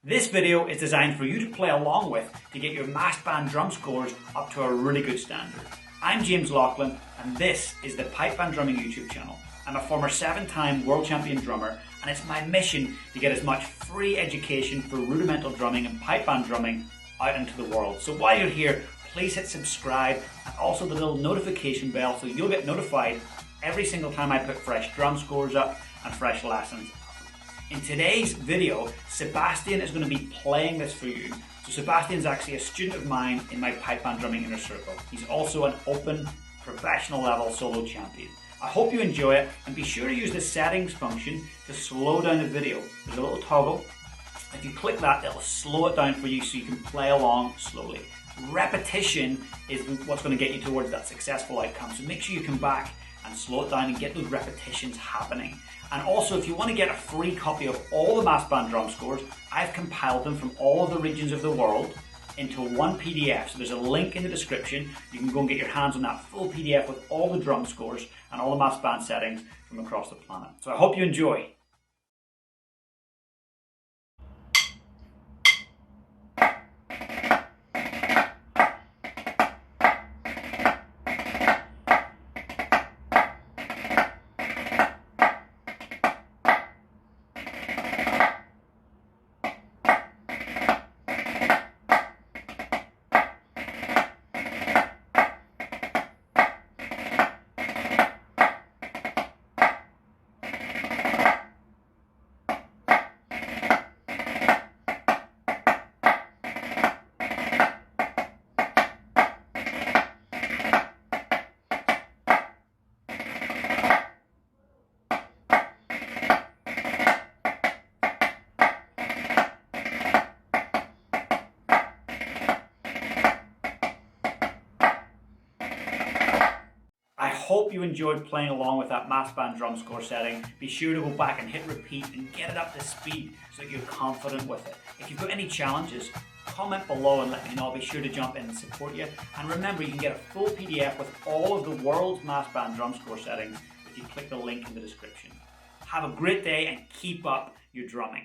This video is designed for you to play along with to get your mass band drum scores up to a really good standard. I'm James Laughlin and this is the Pipe Band Drumming YouTube channel. I'm a former 7-time world champion drummer and it's my mission to get as much free education for rudimental drumming and pipe band drumming out into the world. So while you're here, please hit subscribe and also the little notification bell so you'll get notified every single time I put fresh drum scores up and fresh lessons. In today's video, Sebastian is going to be playing this for you. So Sebastian's actually a student of mine in my pipe band drumming inner circle. He's also an open, professional level solo champion. I hope you enjoy it and be sure to use the settings function to slow down the video. There's a little toggle. If you click that, it'll slow it down for you so you can play along slowly. Repetition is what's going to get you towards that successful outcome. So make sure you come back and slow it down and get those repetitions happening. And also, if you want to get a free copy of all the mass band drum scores, I've compiled them from all of the regions of the world into one PDF. So there's a link in the description. You can go and get your hands on that full PDF with all the drum scores and all the mass band settings from across the planet. So I hope you enjoy. I hope you enjoyed playing along with that mass band drum score setting. Be sure to go back and hit repeat and get it up to speed so that you're confident with it. If you've got any challenges, comment below and let me know. I'll be sure to jump in and support you. And remember, you can get a full PDF with all of the world's mass band drum score settings if you click the link in the description. Have a great day and keep up your drumming.